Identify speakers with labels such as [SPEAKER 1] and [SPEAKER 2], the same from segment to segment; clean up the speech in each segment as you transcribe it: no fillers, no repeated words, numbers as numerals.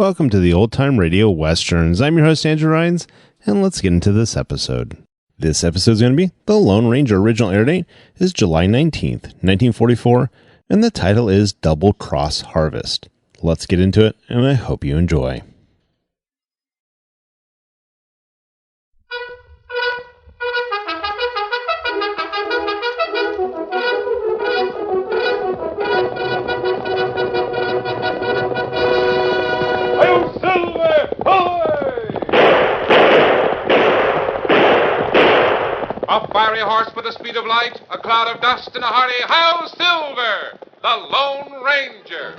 [SPEAKER 1] Welcome to the Old Time Radio Westerns. I'm your host, Andrew Rhynes, and let's get into this episode. This episode is going to be The Lone Ranger. Original air date is July 19th, 1944, and the title is Double Cross Harvest. Let's get into it, and I hope you enjoy.
[SPEAKER 2] A fiery horse with the speed of light, a cloud of dust, and a hearty "Hi-Yo, Silver!" The Lone Ranger.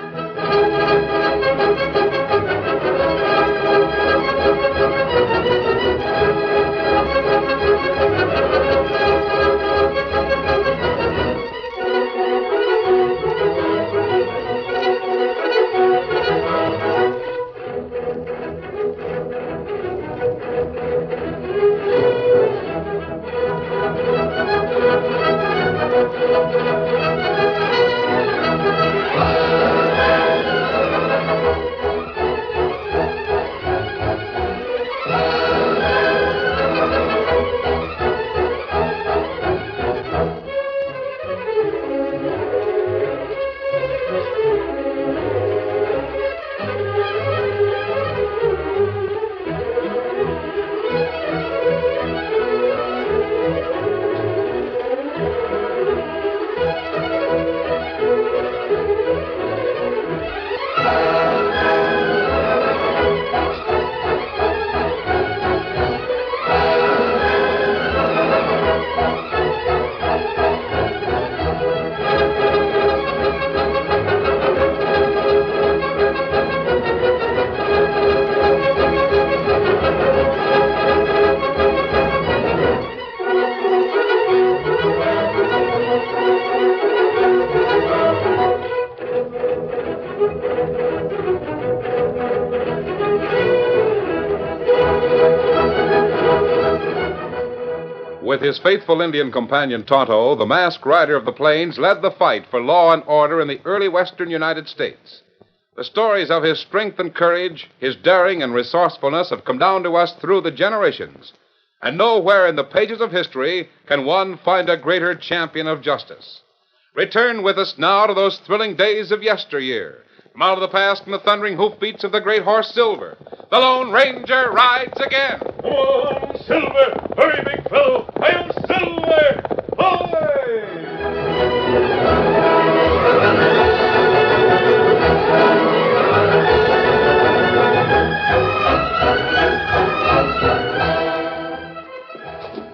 [SPEAKER 2] With his faithful Indian companion Tonto, the masked rider of the plains led the fight for law and order in the early western United States. The stories of his strength and courage, his daring and resourcefulness have come down to us through the generations. And nowhere in the pages of history can one find a greater champion of justice. Return with us now to those thrilling days of yesteryear. From out of the past and the thundering hoofbeats of the great horse Silver, the Lone Ranger rides again.
[SPEAKER 3] Oh, Silver! Hurry, big fellow! Hi-Yo, Silver! Ahoy!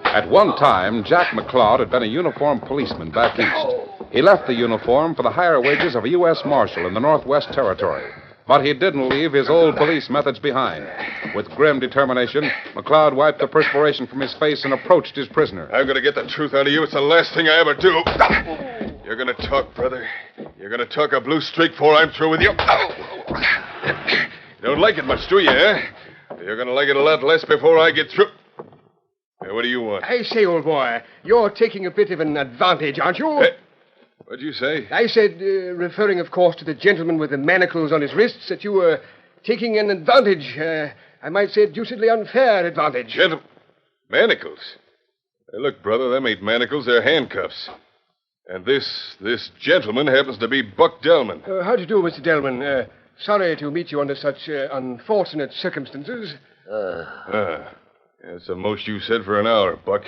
[SPEAKER 2] At one time, Jack McLeod had been a uniformed policeman back east. He left the uniform for the higher wages of a U.S. Marshal in the Northwest Territory. But he didn't leave his old police methods behind. With grim determination, McLeod wiped the perspiration from his face and approached his prisoner.
[SPEAKER 3] I'm going to get the truth out of you. It's the last thing I ever do. You're going to talk, brother. You're going to talk a blue streak before I'm through with you. You don't like it much, do you, eh? You're going to like it a lot less before I get through. Hey, what do you want?
[SPEAKER 4] I say, old boy, you're taking a bit of an advantage, aren't you?
[SPEAKER 3] Hey, what'd you say?
[SPEAKER 4] I said, referring, of course, to the gentleman with the manacles on his wrists, that you were taking an advantage. I might say a deucedly unfair advantage.
[SPEAKER 3] Manacles? Hey, look, brother, them ain't manacles, they're handcuffs. And this gentleman happens to be Buck Delman.
[SPEAKER 4] How do you do, Mr. Delman? Sorry to meet you under such unfortunate circumstances.
[SPEAKER 3] That's the most you said for an hour, Buck.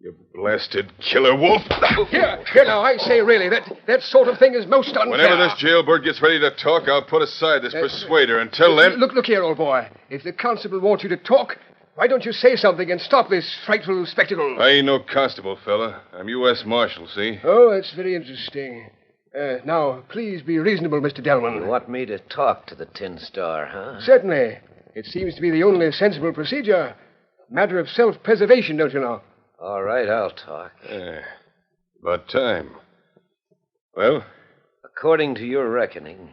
[SPEAKER 3] You blasted killer wolf.
[SPEAKER 4] Here now, I say really, that sort of thing is most unfair.
[SPEAKER 3] Whenever this jailbird gets ready to talk, I'll put aside this persuader. Until then...
[SPEAKER 4] Look here, old boy. If the constable wants you to talk, why don't you say something and stop this frightful spectacle?
[SPEAKER 3] I ain't no constable, fella. I'm U.S. Marshal, see?
[SPEAKER 4] Oh, that's very interesting. Now, please be reasonable, Mr. Delman.
[SPEAKER 5] You want me to talk to the Tin Star, huh?
[SPEAKER 4] Certainly. It seems to be the only sensible procedure. Matter of self-preservation, don't you know?
[SPEAKER 5] All right, I'll talk.
[SPEAKER 3] About time. Well?
[SPEAKER 5] According to your reckoning,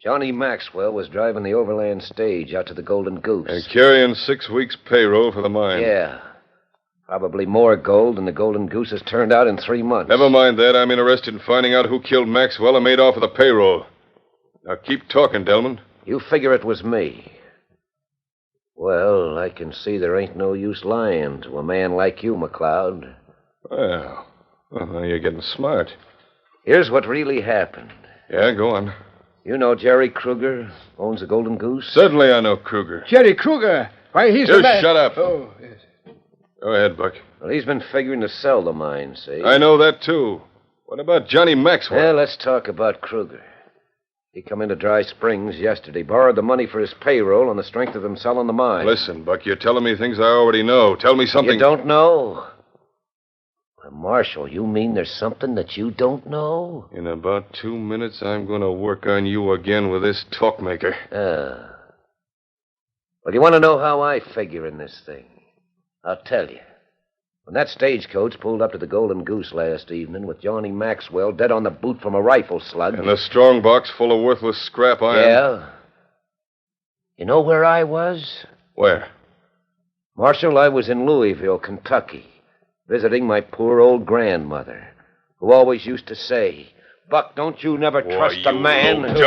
[SPEAKER 5] Johnny Maxwell was driving the overland stage out to the Golden Goose.
[SPEAKER 3] And carrying 6 weeks' payroll for the mine.
[SPEAKER 5] Yeah. Probably more gold than the Golden Goose has turned out in 3 months.
[SPEAKER 3] Never mind that. I'm interested in finding out who killed Maxwell and made off with the payroll. Now keep talking, Delman.
[SPEAKER 5] You figure it was me. Well, I can see there ain't no use lying to a man like you, McLeod.
[SPEAKER 3] Well, now you're getting smart.
[SPEAKER 5] Here's what really happened.
[SPEAKER 3] Yeah, go on.
[SPEAKER 5] You know Jerry Kruger owns the Golden Goose?
[SPEAKER 3] Certainly I know Kruger.
[SPEAKER 4] Jerry Kruger. Why, he's the
[SPEAKER 3] You
[SPEAKER 4] man.
[SPEAKER 3] shut up.
[SPEAKER 4] Oh, yes.
[SPEAKER 3] Go ahead, Buck.
[SPEAKER 5] Well, he's been figuring to sell the mine, see?
[SPEAKER 3] I know that, too. What about Johnny Maxwell?
[SPEAKER 5] Well, let's talk about Kruger. He come into Dry Springs yesterday, borrowed the money for his payroll on the strength of him selling the mine.
[SPEAKER 3] Listen, Buck, you're telling me things I already know. Tell me something.
[SPEAKER 5] You don't know? Well, Marshal, you mean there's something that you don't know?
[SPEAKER 3] In about 2 minutes, I'm going to work on you again with this talkmaker.
[SPEAKER 5] Well, you want to know how I figure in this thing? I'll tell you. When that stagecoach pulled up to the Golden Goose last evening with Johnny Maxwell dead on the boot from a rifle slug...
[SPEAKER 3] And the strong box full of worthless scrap iron.
[SPEAKER 5] Yeah? You know where I was?
[SPEAKER 3] Where?
[SPEAKER 5] Marshal, I was in Louisville, Kentucky, visiting my poor old grandmother, who always used to say, Buck, don't you never trust a man who...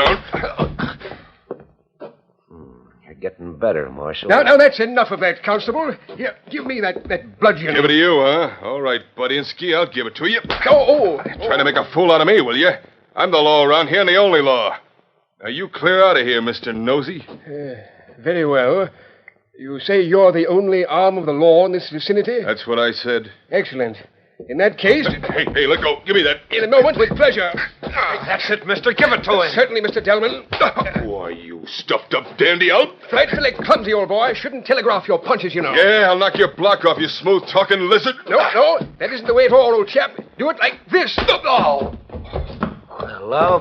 [SPEAKER 5] You're getting better, Marshal.
[SPEAKER 4] Now, that's enough of that, Constable. Here, give me that bludgeon.
[SPEAKER 3] Give it to you, huh? All right, Budinsky, I'll give it to you.
[SPEAKER 4] Oh.
[SPEAKER 3] Try to make a fool out of me, will you? I'm the law around here and the only law. Now, you clear out of here, Mr. Nosy.
[SPEAKER 4] Very well. You say you're the only arm of the law in this vicinity?
[SPEAKER 3] That's what I said.
[SPEAKER 4] Excellent. In that case...
[SPEAKER 3] Hey, let go. Give me that.
[SPEAKER 4] In a moment, with pleasure.
[SPEAKER 5] That's it, mister. Give it to him.
[SPEAKER 4] Certainly, Mr. Delman.
[SPEAKER 3] Why, you stuffed-up dandy out.
[SPEAKER 4] Frightfully clumsy, old boy. Shouldn't telegraph your punches, you know.
[SPEAKER 3] Yeah, I'll knock your block off, you smooth-talking lizard.
[SPEAKER 4] No, that isn't the way at all, old chap. Do it like this.
[SPEAKER 5] Hello,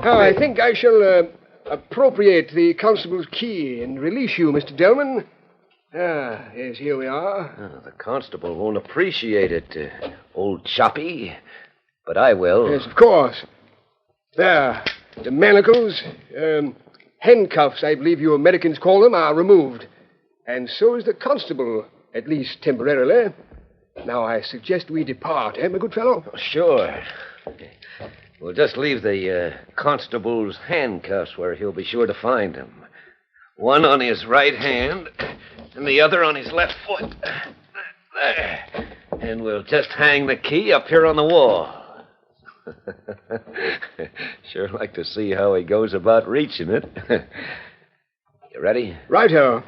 [SPEAKER 4] I think I shall appropriate the constable's key and release you, Mr. Delman. Yes, here we are.
[SPEAKER 5] The constable won't appreciate it, old choppy. But I will.
[SPEAKER 4] Yes, of course. There. The manacles, handcuffs, I believe you Americans call them, are removed. And so is the constable, at least temporarily. Now, I suggest we depart, my good fellow?
[SPEAKER 5] Oh, sure. We'll just leave the constable's handcuffs where he'll be sure to find them. One on his right hand and the other on his left foot. There. And we'll just hang the key up here on the wall. Sure like to see how he goes about reaching it. You ready?
[SPEAKER 4] Righto.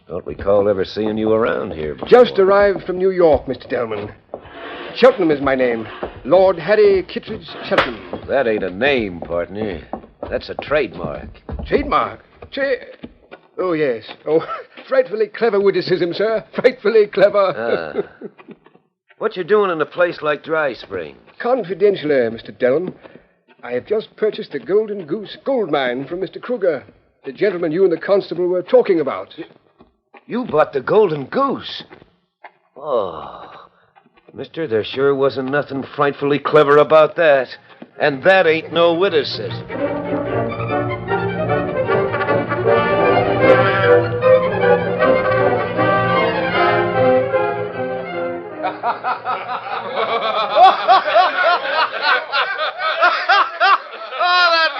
[SPEAKER 5] Don't recall ever seeing you around here before.
[SPEAKER 4] Just arrived from New York, Mr. Delman. Cheltenham is my name. Lord Harry Kittredge Cheltenham.
[SPEAKER 5] That ain't a name, partner. That's a trademark.
[SPEAKER 4] Trademark? Oh, yes. Oh, frightfully clever witticism, sir. Frightfully clever.
[SPEAKER 5] What you doing in a place like Dry Springs?
[SPEAKER 4] Confidentially, Mr. Delman, I have just purchased the Golden Goose gold mine from Mr. Kruger, the gentleman you and the constable were talking about.
[SPEAKER 5] You bought the Golden Goose? Oh, mister, there sure wasn't nothing frightfully clever about that. And that ain't no witticism.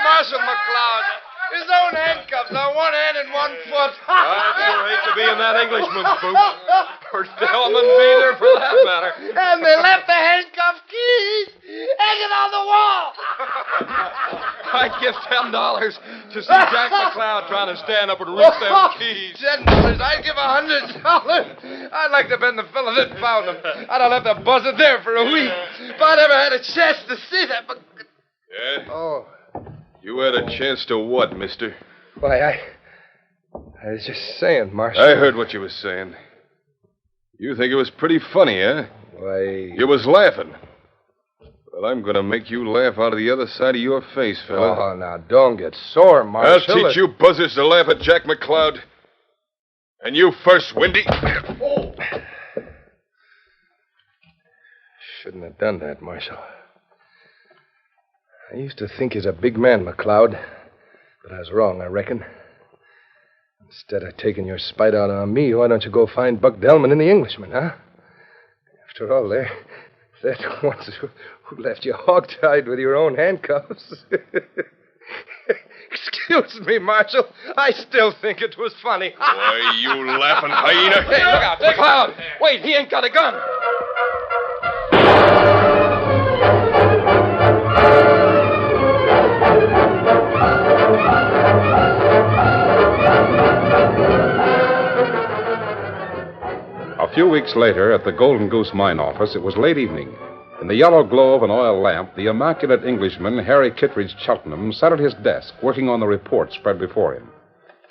[SPEAKER 6] Marshal McLeod. His own handcuffs on one hand and one foot.
[SPEAKER 3] I'd sure hate to be in that Englishman's boots. Or Delman either, for that matter.
[SPEAKER 6] And they left the handcuff keys hanging on the wall.
[SPEAKER 3] I'd give $10 to see Jack McLeod trying to stand up and reach them keys.
[SPEAKER 6] $10. I'd give $100. I'd like to have been the fellow that found them. I'd have left the buzzard there for a week. If I'd ever had a chance to see that. But...
[SPEAKER 3] Yeah?
[SPEAKER 4] Oh.
[SPEAKER 3] You had a chance to what, mister?
[SPEAKER 6] Why, I was just saying, Marshal.
[SPEAKER 3] I heard what you was saying. You think it was pretty funny, eh?
[SPEAKER 6] Why...
[SPEAKER 3] You was laughing. Well, I'm going to make you laugh out of the other side of your face, fella.
[SPEAKER 6] Oh, now, don't get sore, Marshal.
[SPEAKER 3] I'll teach you buzzers to laugh at Jack McLeod. And you first, Windy.
[SPEAKER 6] Oh. Shouldn't have done that, Marshal. I used to think he's a big man, McLeod. But I was wrong, I reckon. Instead of taking your spite out on me, why don't you go find Buck Delman and the Englishman, huh? After all, they're the ones who left you hog-tied with your own handcuffs. Excuse me, Marshal. I still think it was funny.
[SPEAKER 3] Why, you laughing hyena.
[SPEAKER 6] Hey, look out. McLeod. Wait, he ain't got a gun.
[SPEAKER 2] A few weeks later, at the Golden Goose mine office, it was late evening. In the yellow glow of an oil lamp, the immaculate Englishman, Harry Kittredge Cheltenham, sat at his desk, working on the report spread before him.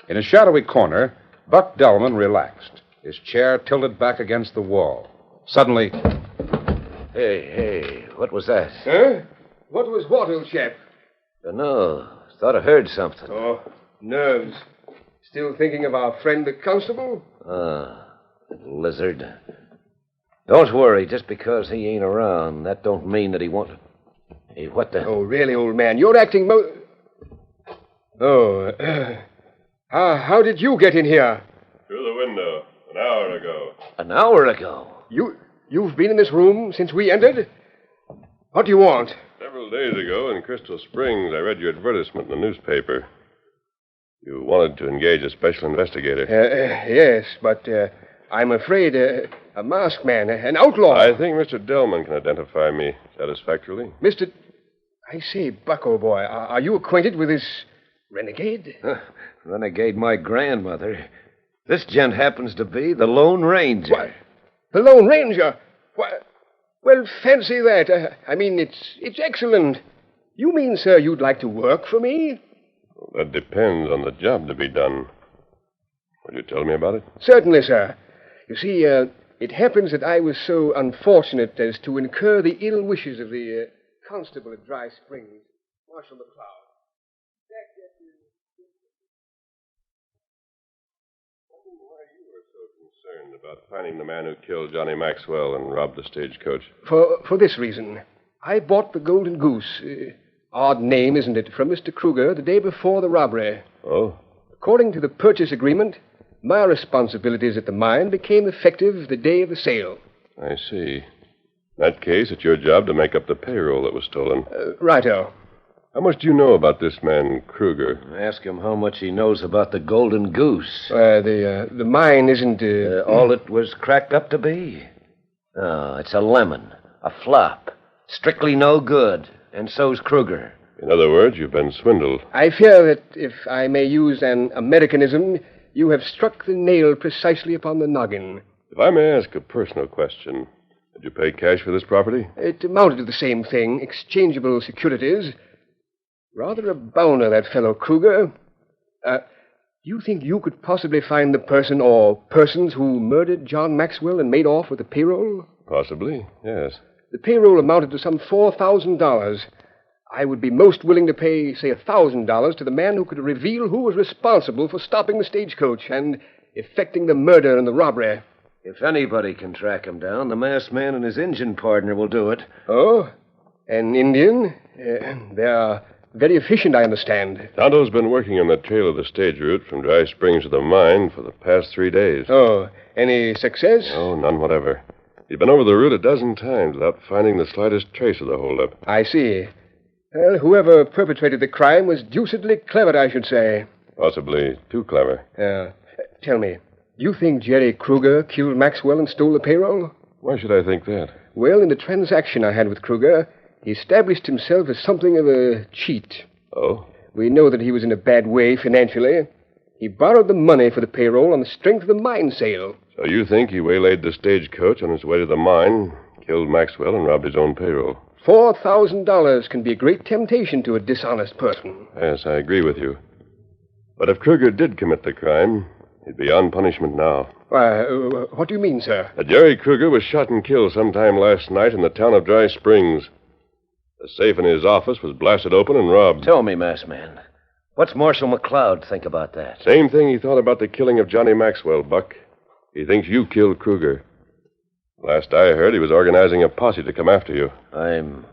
[SPEAKER 2] In a shadowy corner, Buck Delman relaxed, his chair tilted back against the wall. Suddenly...
[SPEAKER 5] Hey, what was that?
[SPEAKER 4] Huh? What was what, old chap?
[SPEAKER 5] Dunno. Thought I heard something.
[SPEAKER 4] Oh, nerves. Still thinking of our friend the constable?
[SPEAKER 5] Lizard. Don't worry, just because he ain't around, that don't mean that he won't... Hey, what the...
[SPEAKER 4] Oh, really, old man, you're acting how did you get in here?
[SPEAKER 3] Through the window, an hour ago.
[SPEAKER 5] An hour ago?
[SPEAKER 4] You've been in this room since we entered? What do you want?
[SPEAKER 3] Several days ago in Crystal Springs, I read your advertisement in the newspaper. You wanted to engage a special investigator.
[SPEAKER 4] Yes, but I'm afraid a masked man, an outlaw.
[SPEAKER 3] I think Mr. Delman can identify me satisfactorily.
[SPEAKER 4] I say, Buck, old boy, are you acquainted with this renegade?
[SPEAKER 5] Renegade my grandmother. This gent happens to be the Lone Ranger.
[SPEAKER 4] What? The Lone Ranger? What? Well, fancy that. I mean, it's excellent. You mean, sir, you'd like to work for me?
[SPEAKER 3] Well, that depends on the job to be done. Will you tell me about it?
[SPEAKER 4] Certainly, sir. You see, it happens that I was so unfortunate as to incur the ill wishes of the constable at Dry Springs, Marshal McLeod.
[SPEAKER 3] Why you were so concerned about finding the man who killed Johnny Maxwell and robbed the stagecoach?
[SPEAKER 4] For this reason. I bought the Golden Goose. Odd name, isn't it, from Mr. Kruger the day before the robbery.
[SPEAKER 3] Oh?
[SPEAKER 4] According to the purchase agreement, my responsibilities at the mine became effective the day of the sale.
[SPEAKER 3] I see. In that case, it's your job to make up the payroll that was stolen.
[SPEAKER 4] Righto.
[SPEAKER 3] How much do you know about this man, Kruger?
[SPEAKER 5] Ask him how much he knows about the Golden Goose.
[SPEAKER 4] The mine isn't...
[SPEAKER 5] all it was cracked up to be. Oh, it's a lemon. A flop. Strictly no good. And so's Kruger.
[SPEAKER 3] In other words, you've been swindled.
[SPEAKER 4] I fear that, if I may use an Americanism, you have struck the nail precisely upon the noggin.
[SPEAKER 3] If I may ask a personal question, did you pay cash for this property?
[SPEAKER 4] It amounted to the same thing, exchangeable securities. Rather a bounder, that fellow Kruger. You think you could possibly find the person or persons who murdered John Maxwell and made off with the payroll?
[SPEAKER 3] Possibly, yes.
[SPEAKER 4] The payroll amounted to some $4,000. I would be most willing to pay, say, $1,000 to the man who could reveal who was responsible for stopping the stagecoach and effecting the murder and the robbery.
[SPEAKER 5] If anybody can track him down, the masked man and his engine partner will do it.
[SPEAKER 4] Oh? An Indian? They are very efficient, I understand.
[SPEAKER 3] Tonto's been working on the trail of the stage route from Dry Springs to the mine for the past 3 days.
[SPEAKER 4] Oh, any success?
[SPEAKER 3] No, none whatever. He's been over the route a dozen times without finding the slightest trace of the holdup.
[SPEAKER 4] I see. Well, whoever perpetrated the crime was deucedly clever, I should say.
[SPEAKER 3] Possibly too clever.
[SPEAKER 4] Tell me, you think Jerry Kruger killed Maxwell and stole the payroll?
[SPEAKER 3] Why should I think that?
[SPEAKER 4] Well, in the transaction I had with Kruger, he established himself as something of a cheat.
[SPEAKER 3] Oh?
[SPEAKER 4] We know that he was in a bad way financially. He borrowed the money for the payroll on the strength of the mine sale.
[SPEAKER 3] So you think he waylaid the stagecoach on his way to the mine, killed Maxwell, and robbed his own payroll?
[SPEAKER 4] $4,000 can be a great temptation to a dishonest person.
[SPEAKER 3] Yes, I agree with you. But if Kruger did commit the crime, he'd be on punishment now.
[SPEAKER 4] Why, what do you mean, sir?
[SPEAKER 3] Jerry Kruger was shot and killed sometime last night in the town of Dry Springs. The safe in his office was blasted open and robbed.
[SPEAKER 5] Tell me, masked man, what's Marshal McLeod think about that?
[SPEAKER 3] Same thing he thought about the killing of Johnny Maxwell, Buck. He thinks you killed Kruger. Last I heard, he was organizing a posse to come after you.
[SPEAKER 5] I'm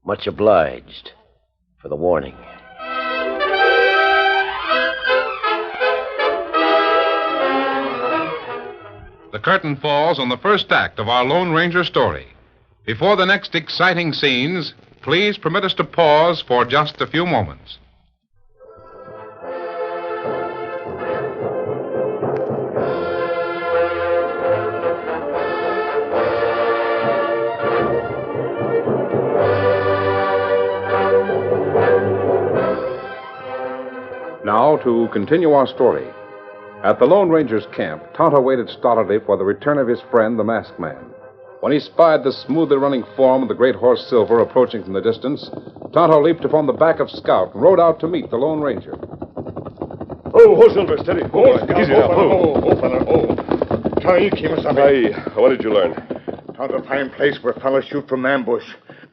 [SPEAKER 5] much obliged for the warning.
[SPEAKER 2] The curtain falls on the first act of our Lone Ranger story. Before the next exciting scenes, please permit us to pause for just a few moments. to continue our story. At the Lone Ranger's camp, Tonto waited stolidly for the return of his friend, the masked man. When he spied the smoothly running form of the great horse Silver approaching from the distance, Tonto leaped upon the back of Scout and rode out to meet the Lone Ranger.
[SPEAKER 3] Oh, Silver, steady. Easy now.
[SPEAKER 7] Try, Kimasabi.
[SPEAKER 3] What did you learn?
[SPEAKER 7] Found a fine place where fellas shoot from ambush.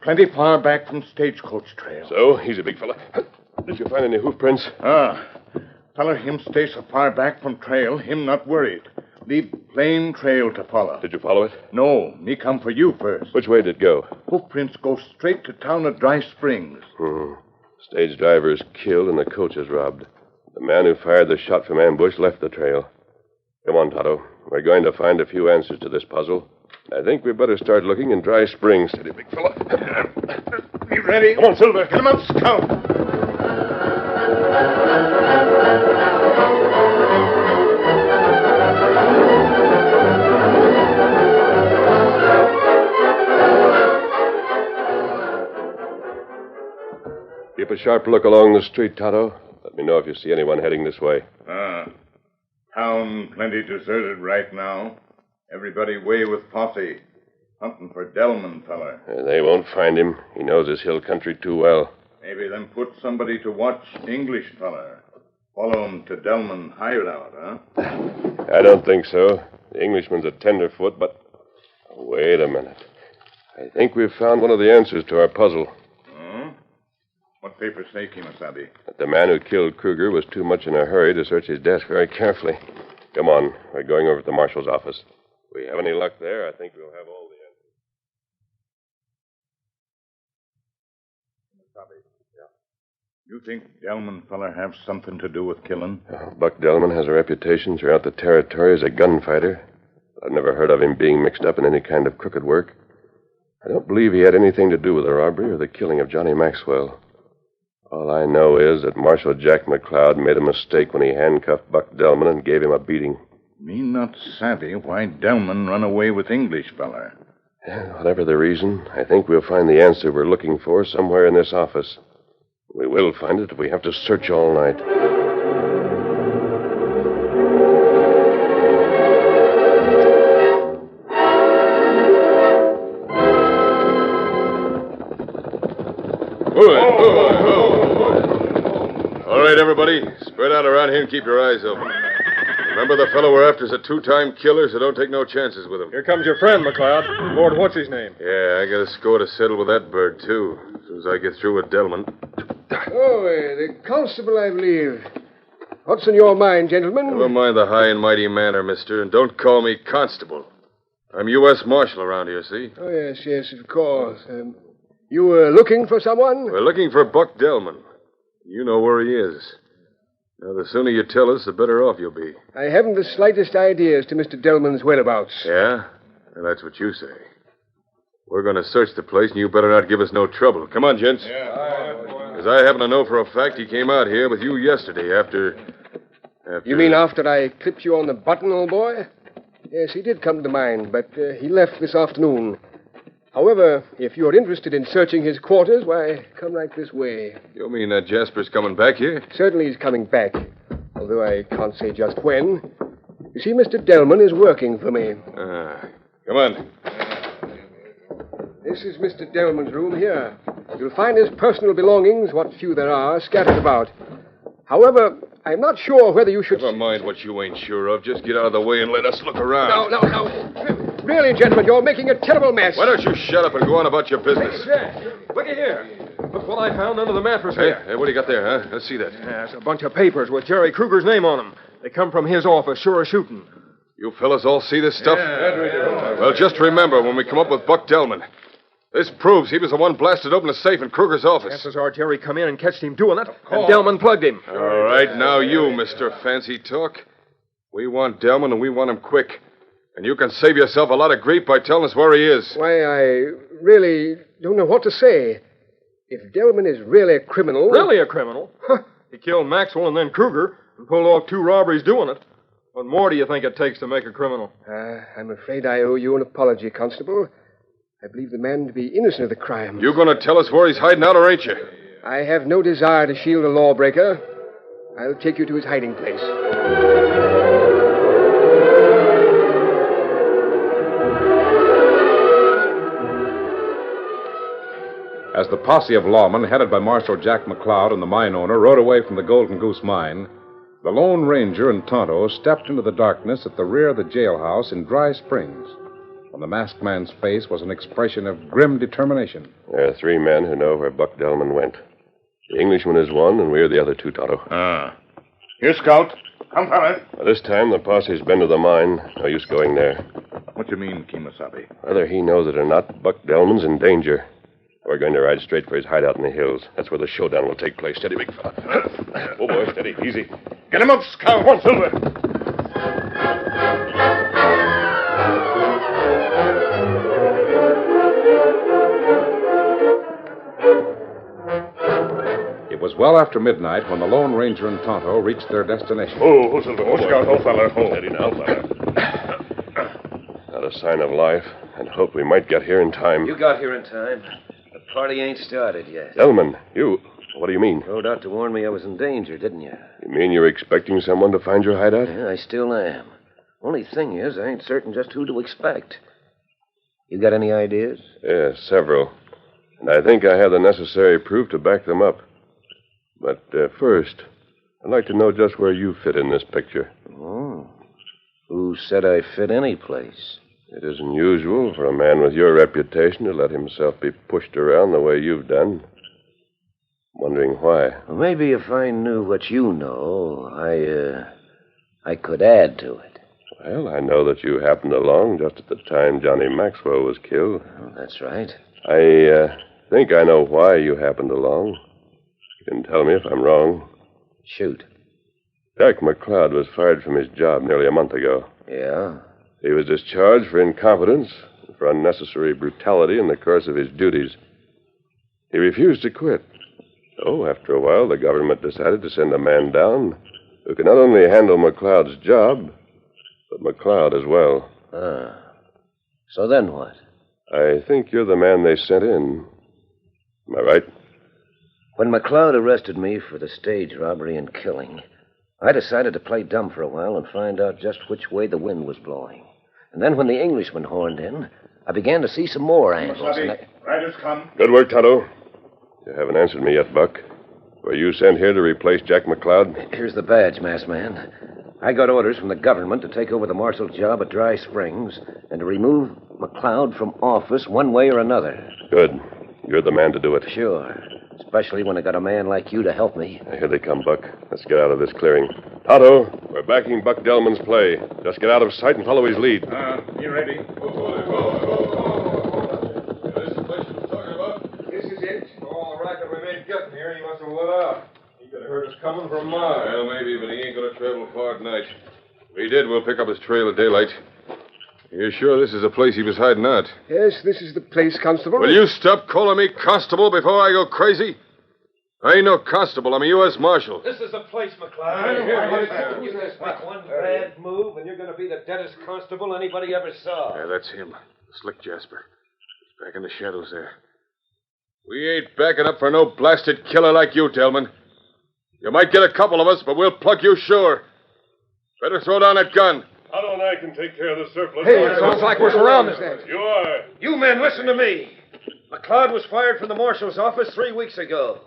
[SPEAKER 7] Plenty far back from stagecoach trail.
[SPEAKER 3] So, easy, big fella. Did you find any hoof prints?
[SPEAKER 7] Fella him stay so far back from trail, him not worried. Leave plain trail to follow.
[SPEAKER 3] Did you follow it?
[SPEAKER 7] No, me come for you first.
[SPEAKER 3] Which way did it go?
[SPEAKER 7] Hoof prints go straight to town of Dry Springs.
[SPEAKER 3] Stage driver is killed and the coach is robbed. The man who fired the shot from ambush left the trail. Come on, Tonto. We're going to find a few answers to this puzzle. I think we'd better start looking in Dry Springs. Steady, big fella.
[SPEAKER 7] Be ready.
[SPEAKER 3] Come on, Silver.
[SPEAKER 7] Get him up, Scout.
[SPEAKER 3] Keep a sharp look along the street, Tonto. Let me know if you see anyone heading this way.
[SPEAKER 7] Town plenty deserted right now. Everybody away with posse. Hunting for Delman, fella.
[SPEAKER 3] They won't find him. He knows this hill country too well.
[SPEAKER 7] Maybe them put somebody to watch English fella. Follow him to Delman hideout, huh?
[SPEAKER 3] I don't think so. The Englishman's a tenderfoot, but... Wait a minute. I think we've found one of the answers to our puzzle.
[SPEAKER 7] What papers say, Kimasabi?
[SPEAKER 3] That the man who killed Kruger was too much in a hurry to search his desk very carefully. Come on. We're going over to the marshal's office. If we have any luck there, I think we'll have all the answers.
[SPEAKER 7] Kimasabi. Yeah. You think Delman feller have something to do with killing?
[SPEAKER 3] Buck Delman has a reputation throughout the territory as a gunfighter. I've never heard of him being mixed up in any kind of crooked work. I don't believe he had anything to do with the robbery or the killing of Johnny Maxwell. All I know is that Marshal Jack McLeod made a mistake when he handcuffed Buck Delman and gave him a beating.
[SPEAKER 7] Me not savvy why Delman run away with English feller.
[SPEAKER 3] Whatever the reason, I think we'll find the answer we're looking for somewhere in this office. We will find it if we have to search all night. All right, everybody. Spread out around here and keep your eyes open. Remember, the fellow we're after is a two-time killer, so don't take no chances with him.
[SPEAKER 6] Here comes your friend, McLeod. Lord, what's his name?
[SPEAKER 3] Yeah, I got a score to settle with that bird, too, as soon as I get through with Delman.
[SPEAKER 4] The constable, I believe. What's in your mind, gentlemen?
[SPEAKER 3] Never mind the high and mighty manner, mister, and don't call me constable. I'm U.S. Marshal around here, see?
[SPEAKER 4] Oh, yes, of course. You were looking for someone?
[SPEAKER 3] We're looking for Buck Delman. You know where he is. Now, the sooner you tell us, the better off you'll be.
[SPEAKER 4] I haven't the slightest idea as to Mr. Delman's whereabouts.
[SPEAKER 3] Yeah? Well, that's what you say. We're going to search the place, and you better not give us no trouble. Come on, gents. Because I happen to know for a fact he came out here with you yesterday after...
[SPEAKER 4] You mean after I clipped you on the button, old boy? Yes, he did come to the mine, but he left this afternoon. However, if you're interested in searching his quarters, why, come right this way.
[SPEAKER 3] You mean that Jasper's coming back here?
[SPEAKER 4] Certainly he's coming back, although I can't say just when. You see, Mr. Delman is working for me.
[SPEAKER 3] Come on.
[SPEAKER 4] This is Mr. Delman's room here. You'll find his personal belongings, what few there are, scattered about. However, I'm not sure whether you should...
[SPEAKER 3] Never mind what you ain't sure of. Just get out of the way and let us look around.
[SPEAKER 4] No. Really, gentlemen, you're making a terrible mess.
[SPEAKER 3] Why don't you shut up and go on about your business?
[SPEAKER 6] Look at here. Look what I found under the mattress here.
[SPEAKER 3] Hey, what do you got there, huh? Let's see that.
[SPEAKER 6] There's a bunch of papers with Jerry Kruger's name on them. They come from his office, sure as shooting.
[SPEAKER 3] You fellas all see this stuff?
[SPEAKER 7] Yeah.
[SPEAKER 3] Well, just remember when we come up with Buck Delman. This proves he was the one blasted open the safe in Kruger's office.
[SPEAKER 6] Chances are Jerry come in and catched him doing it, and Delman plugged him.
[SPEAKER 3] All right, now you, Mr. Fancy Talk. We want Delman, and we want him quick. And you can save yourself a lot of grief by telling us where he is.
[SPEAKER 4] Why, I really don't know what to say. If Delman is really a criminal...
[SPEAKER 6] Really a criminal? He killed Maxwell and then Kruger and pulled off 2 robberies doing it. What more do you think it takes to make a criminal?
[SPEAKER 4] I'm afraid I owe you an apology, Constable. I believe the man to be innocent of the crime.
[SPEAKER 3] You going to tell us where he's hiding out, or ain't you?
[SPEAKER 4] I have no desire to shield a lawbreaker. I'll take you to his hiding place.
[SPEAKER 2] As the posse of lawmen, headed by Marshal Jack McLeod and the mine owner, rode away from the Golden Goose mine, the Lone Ranger and Tonto stepped into the darkness at the rear of the jailhouse in Dry Springs. On the masked man's face was an expression of grim determination.
[SPEAKER 3] There are 3 men who know where Buck Delman went. The Englishman is one, and we're the other 2, Tonto.
[SPEAKER 7] Here, Scout. Come, fella.
[SPEAKER 3] By this time, the posse's been to the mine. No use going there.
[SPEAKER 7] What you mean, Kemosabe?
[SPEAKER 3] Whether he knows it or not, Buck Delman's in danger. We're going to ride straight for his hideout in the hills. That's where the showdown will take place. Steady, big fella. Oh, boy, steady. Easy.
[SPEAKER 7] Get him up, Scout. One, Silver.
[SPEAKER 2] It was well after midnight when the Lone Ranger and Tonto reached their destination.
[SPEAKER 7] Oh, Silver. Oh, Scout. Oh, fella. Oh.
[SPEAKER 3] Steady now, fella. Not a sign of life, and hope we might get here in time.
[SPEAKER 5] You got here in time. The party ain't started yet.
[SPEAKER 3] Delman, you... What do you mean?
[SPEAKER 5] Rode out to warn me I was in danger, didn't you?
[SPEAKER 3] You mean you're expecting someone to find your hideout?
[SPEAKER 5] Yeah, I still am. Only thing is, I ain't certain just who to expect. You got any ideas?
[SPEAKER 3] Yes, several. And I think I have the necessary proof to back them up. But first, I'd like to know just where you fit in this picture.
[SPEAKER 5] Oh. Who said I fit any place?
[SPEAKER 3] It isn't usual for a man with your reputation to let himself be pushed around the way you've done. Wondering why.
[SPEAKER 5] Well, maybe if I knew what you know, I could add to it.
[SPEAKER 3] Well, I know that you happened along just at the time Johnny Maxwell was killed.
[SPEAKER 5] Oh, that's right.
[SPEAKER 3] I think I know why you happened along. You can tell me if I'm wrong.
[SPEAKER 5] Shoot.
[SPEAKER 3] Jack McLeod was fired from his job nearly a month ago.
[SPEAKER 5] Yeah?
[SPEAKER 3] He was discharged for incompetence and for unnecessary brutality in the course of his duties. He refused to quit. So, after a while, the government decided to send a man down who could not only handle McLeod's job, but McLeod as well.
[SPEAKER 5] So then what?
[SPEAKER 3] I think you're the man they sent in. Am I right?
[SPEAKER 5] When McLeod arrested me for the stage robbery and killing, I decided to play dumb for a while and find out just which way the wind was blowing. And then when the Englishman horned in, I began to see some more angles.
[SPEAKER 7] Riders come.
[SPEAKER 3] Good work, Tonto. You haven't answered me yet, Buck. Were you sent here to replace Jack McLeod?
[SPEAKER 5] Here's the badge, masked man. I got orders from the government to take over the marshal's job at Dry Springs and to remove McLeod from office one way or another.
[SPEAKER 3] Good. You're the man to do it.
[SPEAKER 5] Sure. Especially when I got a man like you to help me.
[SPEAKER 3] Here they come, Buck. Let's get out of this clearing. Tonto, we're backing Buck Delman's play. Just get out of sight and follow his lead.
[SPEAKER 7] You ready?
[SPEAKER 2] Is this the place you were talking about?
[SPEAKER 4] This is it.
[SPEAKER 8] All the racket we made getting here, he must have let out. He could have heard us coming from miles.
[SPEAKER 2] Well, maybe, but he ain't going to travel far tonight. If he did, we'll pick up his trail at daylight. You're sure this is the place he was hiding out?
[SPEAKER 4] Yes, this is the place, Constable.
[SPEAKER 2] Will you stop calling me constable before I go crazy? I ain't no constable. I'm a U.S. Marshal.
[SPEAKER 8] This is the place, McLeod. You just make one bad move, and you're going to be the deadest constable anybody ever saw.
[SPEAKER 2] Yeah, that's him. Slick Jasper. He's back in the shadows there. We ain't backing up for no blasted killer like you, Delman. You might get a couple of us, but we'll plug you sure. Better throw down that gun.
[SPEAKER 3] Tonto and I can take care of the surplus.
[SPEAKER 4] Hey, it sounds like we're surrounded then.
[SPEAKER 3] You are.
[SPEAKER 8] You men, listen to me. McLeod was fired from the marshal's office 3 weeks ago.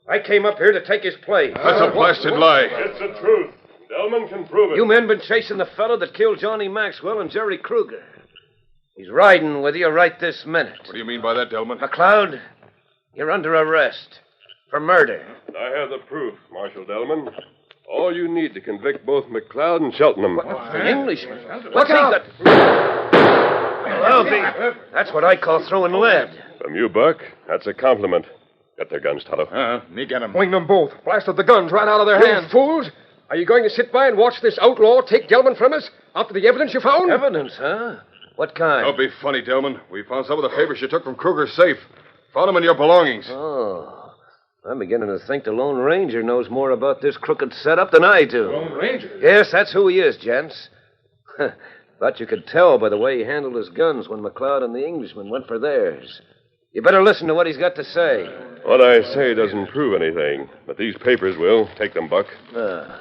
[SPEAKER 8] I came up here to take his place.
[SPEAKER 2] That's a blasted lie.
[SPEAKER 3] It's the truth. Delman can prove it.
[SPEAKER 8] You men been chasing the fellow that killed Johnny Maxwell and Jerry Kruger. He's riding with you right this minute.
[SPEAKER 2] What do you mean by that, Delman?
[SPEAKER 8] McLeod, you're under arrest for murder.
[SPEAKER 3] I have the proof, Marshal Delman. All you need to convict both McLeod and Cheltenham.
[SPEAKER 8] The Englishman. What's he got? Well, that's what I call throwing lead.
[SPEAKER 3] From you, Buck, that's a compliment. Get their guns, Tonto.
[SPEAKER 7] Me get him.
[SPEAKER 4] Wing them both. Blasted the guns right out of their hands. Fools! Are you going to sit by and watch this outlaw take Delman from us after the evidence you found?
[SPEAKER 8] Evidence, huh? What kind?
[SPEAKER 2] Don't be funny, Delman. We found some of the papers you took from Kruger's safe. Found them in your belongings.
[SPEAKER 5] Oh. I'm beginning to think the Lone Ranger knows more about this crooked setup than I do.
[SPEAKER 7] Lone Ranger?
[SPEAKER 5] Yes, that's who he is, gents. But you could tell by the way he handled his guns when McLeod and the Englishman went for theirs. You better listen to what he's got to say.
[SPEAKER 3] What I say doesn't prove anything, but these papers will. Take them, Buck.
[SPEAKER 5] Well,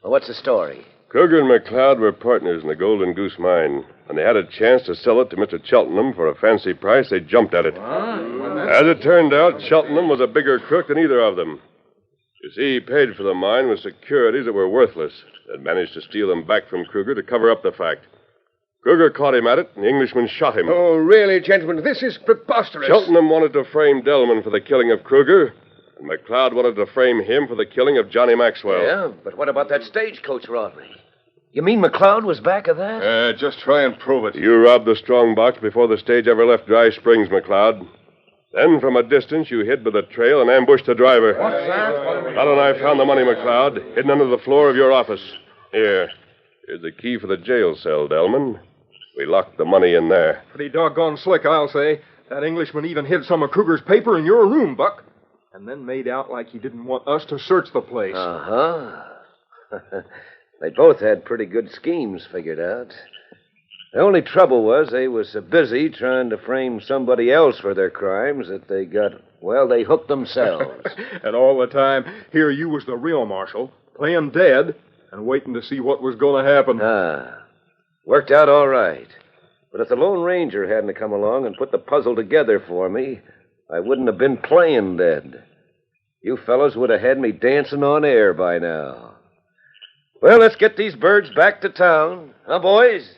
[SPEAKER 5] what's the story?
[SPEAKER 3] Kruger and McLeod were partners in the Golden Goose mine. When they had a chance to sell it to Mr. Cheltenham for a fancy price, they jumped at it. As it turned out, Cheltenham was a bigger crook than either of them. You see, he paid for the mine with securities that were worthless. They'd managed to steal them back from Kruger to cover up the fact. Kruger caught him at it, and the Englishman shot him.
[SPEAKER 4] Oh, really, gentlemen, this is preposterous.
[SPEAKER 3] Cheltenham wanted to frame Delman for the killing of Kruger, and McLeod wanted to frame him for the killing of Johnny Maxwell.
[SPEAKER 5] Yeah, but what about that stagecoach robbery? You mean McLeod was back of that?
[SPEAKER 7] Just try and prove it.
[SPEAKER 3] You robbed the strong box before the stage ever left Dry Springs, McLeod. Then, from a distance, you hid by the trail and ambushed the driver.
[SPEAKER 7] What's that?
[SPEAKER 3] Todd and I found the money, McLeod, hidden under the floor of your office. Here's the key for the jail cell, Delman. We locked the money in there.
[SPEAKER 9] Pretty doggone slick, I'll say. That Englishman even hid some of Kruger's paper in your room, Buck. And then made out like he didn't want us to search the place.
[SPEAKER 5] Uh-huh. They both had pretty good schemes figured out. The only trouble was they was so busy trying to frame somebody else for their crimes that they hooked themselves.
[SPEAKER 9] And all the time, here you was the real marshal, playing dead and waiting to see what was going to happen.
[SPEAKER 5] Worked out all right. But if the Lone Ranger hadn't come along and put the puzzle together for me, I wouldn't have been playing dead. You fellows would have had me dancing on air by now. Well, let's get these birds back to town. Huh, boys?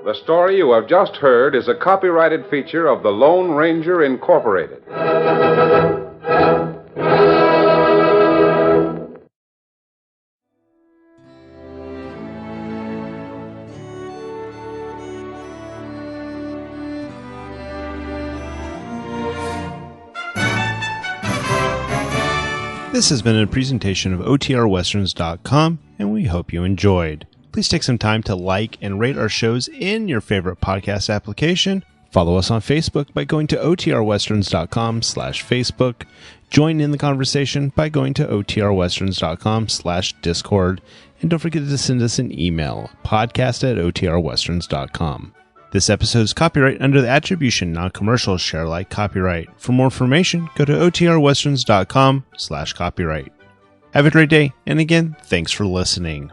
[SPEAKER 2] The story you have just heard is a copyrighted feature of the Lone Ranger Incorporated.
[SPEAKER 1] This has been a presentation of OTRWesterns.com, and we hope you enjoyed. Please take some time to like and rate our shows in your favorite podcast application. Follow us on Facebook by going to OTRWesterns.com/Facebook. Join in the conversation by going to OTRWesterns.com/Discord. And don't forget to send us an email, podcast@OTRWesterns.com. This episode is copyright under the Attribution Non-Commercial Share Alike copyright. For more information, go to OTRWesterns.com/copyright. Have a great day, and again, thanks for listening.